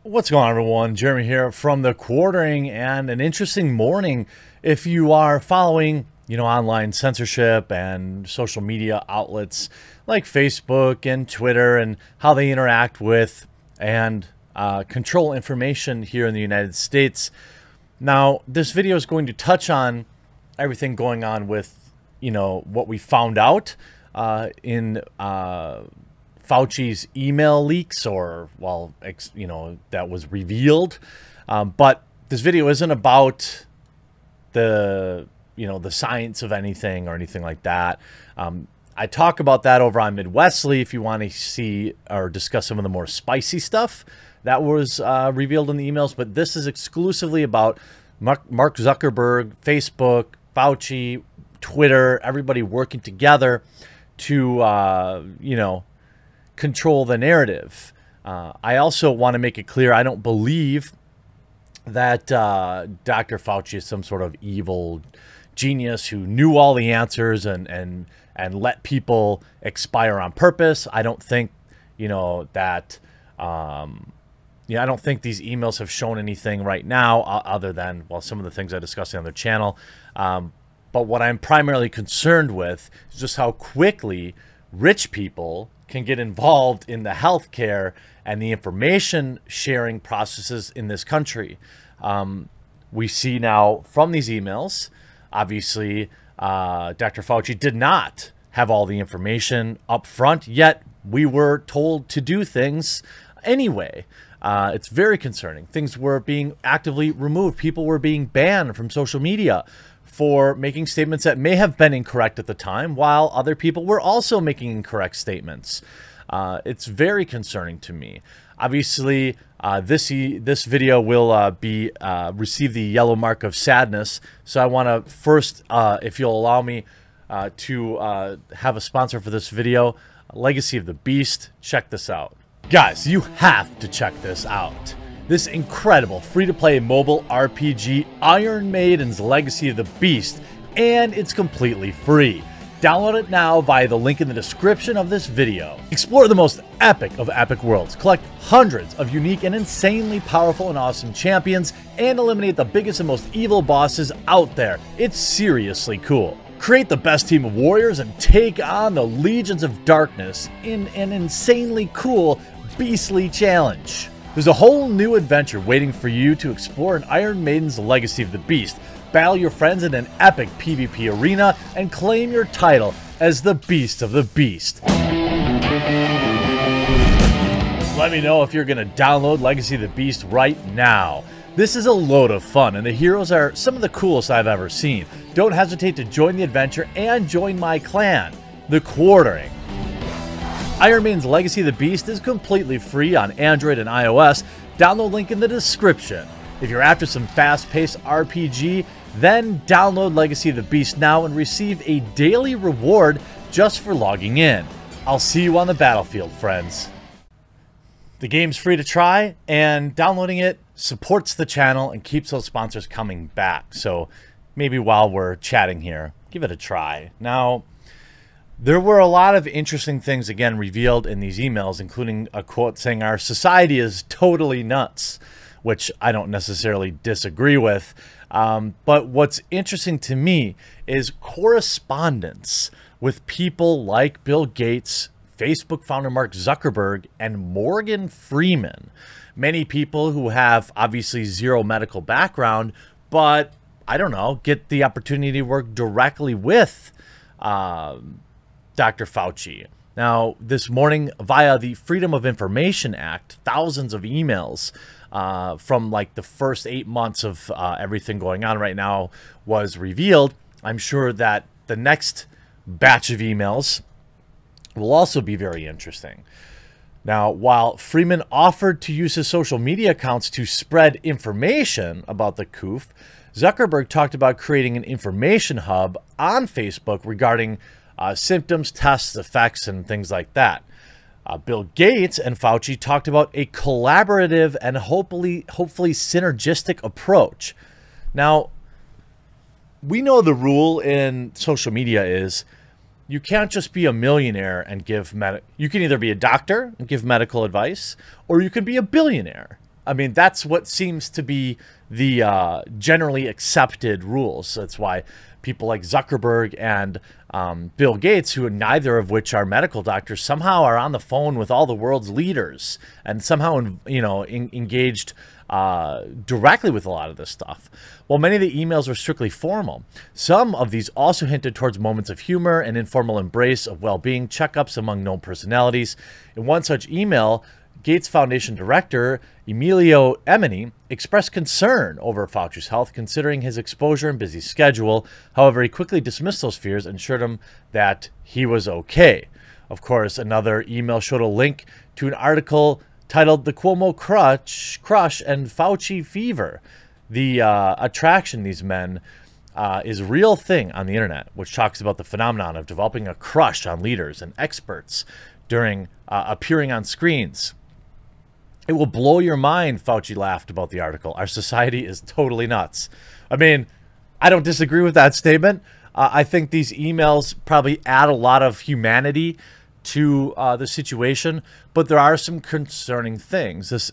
What's going on, everyone? Jeremy here from the Quartering, and an interesting morning if you are following, online censorship and social media outlets like Facebook and Twitter and how they interact with and control information here in the United States. Now, this video is going to touch on everything going on with, what we found out in Fauci's email leaks, or that was revealed. But this video isn't about the science of anything or anything like that. I talk about that over on Midwestly if you want to see or discuss some of the more spicy stuff that was revealed in the emails. But this is exclusively about Mark Zuckerberg, Facebook, Fauci, Twitter, everybody working together to, control the narrative. I also want to make it clear, I don't believe that Dr. Fauci is some sort of evil genius who knew all the answers and let people expire on purpose. I don't think, that, I don't think these emails have shown anything right now other than, some of the things I discussed on their channel. But what I'm primarily concerned with is just how quickly rich people can get involved in the healthcare and the information sharing processes in this country. We see now from these emails, obviously, Dr. Fauci did not have all the information up front, yet we were told to do things anyway. It's very concerning. Things were being actively removed. People were being banned from social media for making statements that may have been incorrect at the time, while other people were also making incorrect statements. It's very concerning to me. Obviously, this video will receive the yellow mark of sadness. So I want to first, if you'll allow me, to have a sponsor for this video, Legacy of the Beast. Check this out. Guys, you have to check this out. This incredible free-to-play mobile RPG, Iron Maiden's Legacy of the Beast, and it's completely free. Download it now via the link in the description of this video. Explore the most epic of epic worlds, collect hundreds of unique and insanely powerful and awesome champions, and eliminate the biggest and most evil bosses out there. It's seriously cool. Create the best team of warriors and take on the legions of darkness in an insanely cool, beastly challenge. There's a whole new adventure waiting for you to explore in Iron Maiden's Legacy of the Beast. Battle your friends in an epic PvP arena and claim your title as the Beast of the Beast. Let me know if you're going to download Legacy of the Beast right now. This is a load of fun, and the heroes are some of the coolest I've ever seen. Don't hesitate to join the adventure and join my clan, the Quartering. Iron Maiden's Legacy of the Beast is completely free on Android and iOS. Download link in the description. If you're after some fast-paced RPG, then download Legacy of the Beast now and receive a daily reward just for logging in. I'll see you on the battlefield, friends. The game's free to try, and downloading it supports the channel and keeps those sponsors coming back. So maybe while we're chatting here, give it a try. Now, there were a lot of interesting things, again, revealed in these emails, including a quote saying our society is totally nuts, which I don't necessarily disagree with. But what's interesting to me is correspondence with people like Bill Gates, Facebook founder Mark Zuckerberg, and Morgan Freeman. Many people who have obviously zero medical background, but I don't know, get the opportunity to work directly with Dr. Fauci. Now, this morning, via the Freedom of Information Act, thousands of emails from like the first 8 months of everything going on right now was revealed. I'm sure that the next batch of emails will also be very interesting. Now, while Freeman offered to use his social media accounts to spread information about the coup, Zuckerberg talked about creating an information hub on Facebook regarding symptoms, tests, effects, and things like that. Bill Gates and Fauci talked about a collaborative and hopefully synergistic approach. Now, we know the rule in social media is you can't just be a millionaire and give you can either be a doctor and give medical advice, or you can be a billionaire I mean, that's what seems to be the generally accepted rules. That's why people like Zuckerberg and Bill Gates, who neither of which are medical doctors, somehow are on the phone with all the world's leaders and somehow, engaged directly with a lot of this stuff. While many of the emails were strictly formal, some of these also hinted towards moments of humor and informal embrace of well-being checkups among known personalities. In one such email, Gates Foundation director Emilio Emini expressed concern over Fauci's health, considering his exposure and busy schedule. However, he quickly dismissed those fears and assured him that he was okay. Of course, another email showed a link to an article titled "The Cuomo Crush and Fauci Fever." The attraction these men is a real thing on the internet, which talks about the phenomenon of developing a crush on leaders and experts during appearing on screens. It will blow your mind, Fauci laughed about the article. Our society is totally nuts. I mean, I don't disagree with that statement. I think these emails probably add a lot of humanity to the situation, but there are some concerning things. This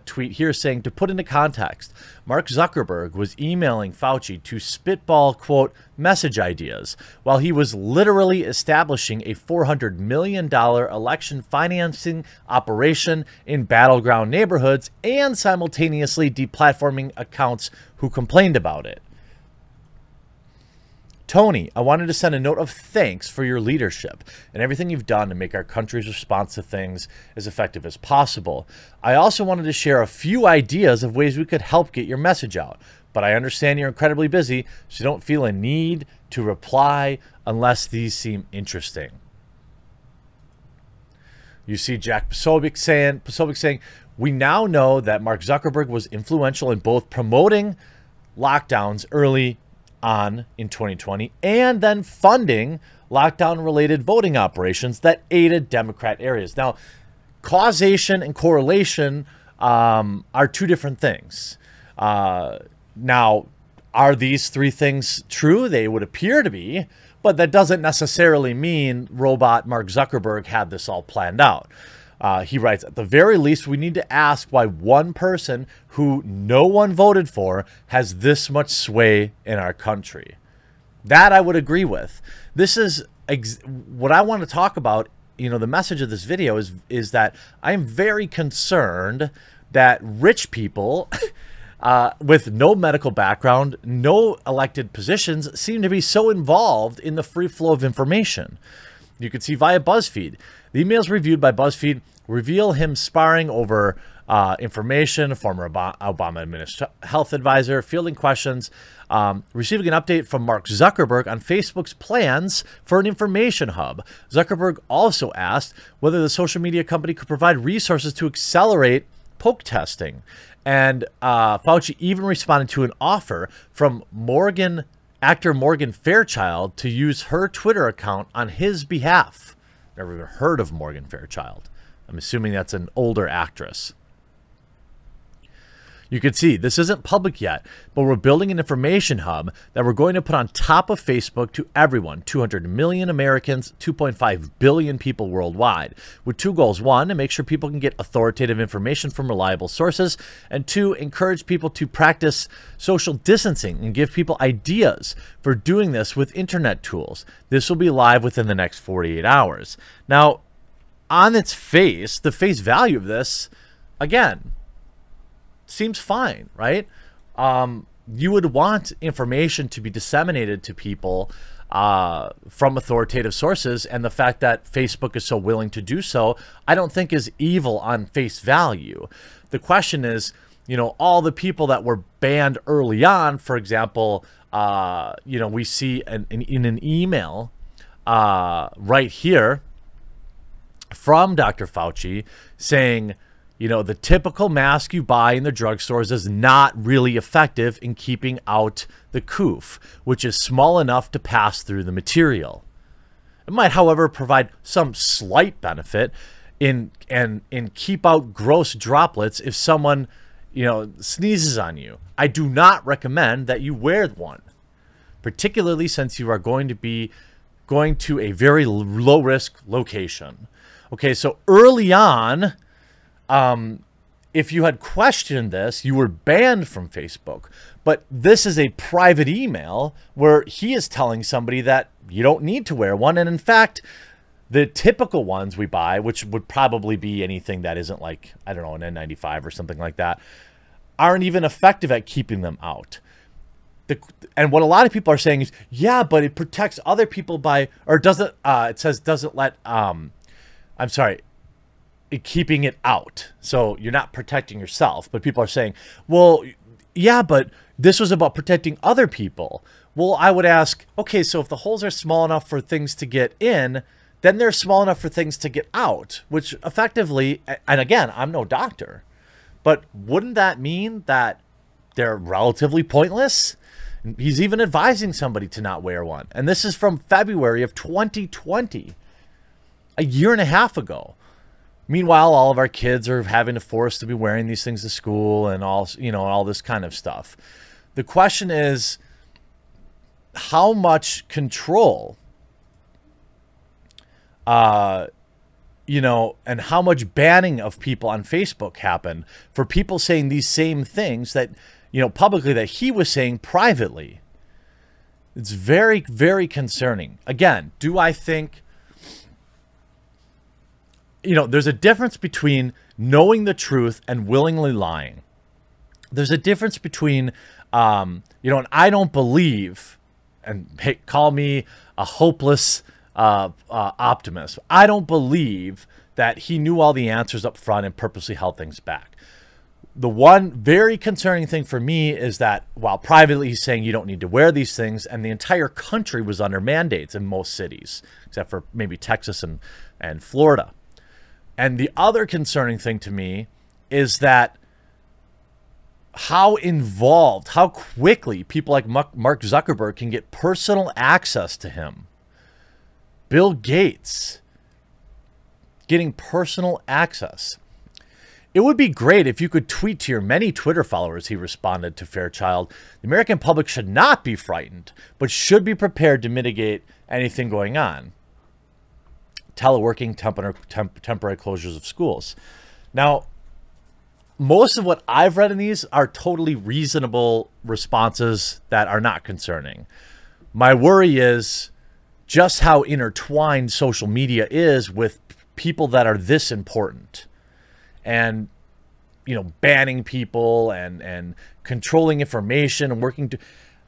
tweet here saying, to put into context, Mark Zuckerberg was emailing Fauci to spitball, quote, message ideas while he was literally establishing a $400 million election financing operation in battleground neighborhoods and simultaneously deplatforming accounts who complained about it. Tony, I wanted to send a note of thanks for your leadership and everything you've done to make our country's response to things as effective as possible. I also wanted to share a few ideas of ways we could help get your message out, but I understand you're incredibly busy, so don't feel a need to reply unless these seem interesting. You see Jack Posobiec saying, we now know that Mark Zuckerberg was influential in both promoting lockdowns early on in 2020 and then funding lockdown-related voting operations that aided Democrat areas. Now, causation and correlation are two different things. Now, are these three things true? They would appear to be, but that doesn't necessarily mean robot Mark Zuckerberg had this all planned out. He writes, at the very least, we need to ask why one person who no one voted for has this much sway in our country. That I would agree with. This is what I want to talk about. You know, the message of this video is that I am very concerned that rich people with no medical background, no elected positions, seem to be so involved in the free flow of information. You can see via BuzzFeed. The emails reviewed by BuzzFeed reveal him sparring over information, former Obama health advisor, fielding questions, receiving an update from Mark Zuckerberg on Facebook's plans for an information hub. Zuckerberg also asked whether the social media company could provide resources to accelerate poke testing. And Fauci even responded to an offer from actor Morgan Fairchild to use her Twitter account on his behalf. Never even heard of Morgan Fairchild. I'm assuming that's an older actress. You can see this isn't public yet, but we're building an information hub that we're going to put on top of Facebook to everyone, 200 million Americans, 2.5 billion people worldwide, with two goals. One, to make sure people can get authoritative information from reliable sources, and two, encourage people to practice social distancing and give people ideas for doing this with internet tools. This will be live within the next 48 hours. Now, on its face, the face value of this, again, seems fine, right? You would want information to be disseminated to people from authoritative sources, and the fact that Facebook is so willing to do so, I don't think is evil on face value. The question is, you know, all the people that were banned early on, for example, you know, we see in an email right here from Dr. Fauci saying, you know, the typical mask you buy in the drugstores is not really effective in keeping out the coof, which is small enough to pass through the material. It might, however, provide some slight benefit in keep out gross droplets if someone, you know, sneezes on you. I do not recommend that you wear one, particularly since you are going to a very low risk location. Okay, so early on, if you had questioned this, you were banned from Facebook. But this is a private email where he is telling somebody that you don't need to wear one. And in fact, the typical ones we buy, which would probably be anything that isn't like, I don't know, an N95 or something like that, aren't even effective at keeping them out. And what a lot of people are saying is, yeah, but it protects other people by, or doesn't, it says doesn't let, I'm sorry, keeping it out. So you're not protecting yourself, but people are saying, well, yeah, but this was about protecting other people. Well, I would ask, okay, so if the holes are small enough for things to get in, then they're small enough for things to get out, which effectively, and again, I'm no doctor, but wouldn't that mean that they're relatively pointless? He's even advising somebody to not wear one. And this is from February of 2020, a year and a half ago. Meanwhile, all of our kids are having to force to be wearing these things to school and all, you know, all this kind of stuff. The question is, how much control, you know, and how much banning of people on Facebook happened for people saying these same things that, you know, publicly that he was saying privately. It's very, very concerning. Again, do I think, you know, there's a difference between knowing the truth and willingly lying. There's a difference between, you know, and I don't believe, and hey, call me a hopeless optimist. I don't believe that he knew all the answers up front and purposely held things back. The one very concerning thing for me is that while privately he's saying you don't need to wear these things, and the entire country was under mandates in most cities, except for maybe Texas and Florida. And the other concerning thing to me is that how involved, how quickly people like Mark Zuckerberg can get personal access to him. Bill Gates getting personal access. It would be great if you could tweet to your many Twitter followers, he responded to Fairchild. The American public should not be frightened, but should be prepared to mitigate anything going on. Teleworking, temporary closures of schools. Now, most of what I've read in these are totally reasonable responses that are not concerning. My worry is just how intertwined social media is with people that are this important. And, you know, banning people and controlling information and working to,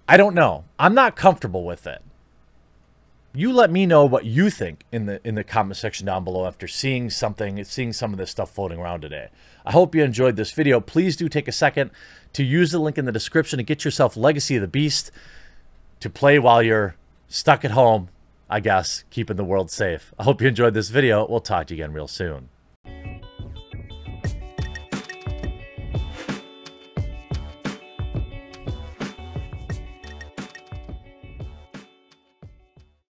I don't know. I'm not comfortable with it. You let me know what you think in the comment section down below after seeing some of this stuff floating around today. I hope you enjoyed this video. Please do take a second to use the link in the description to get yourself Legacy of the Beast to play while you're stuck at home, I guess, keeping the world safe. I hope you enjoyed this video. We'll talk to you again real soon.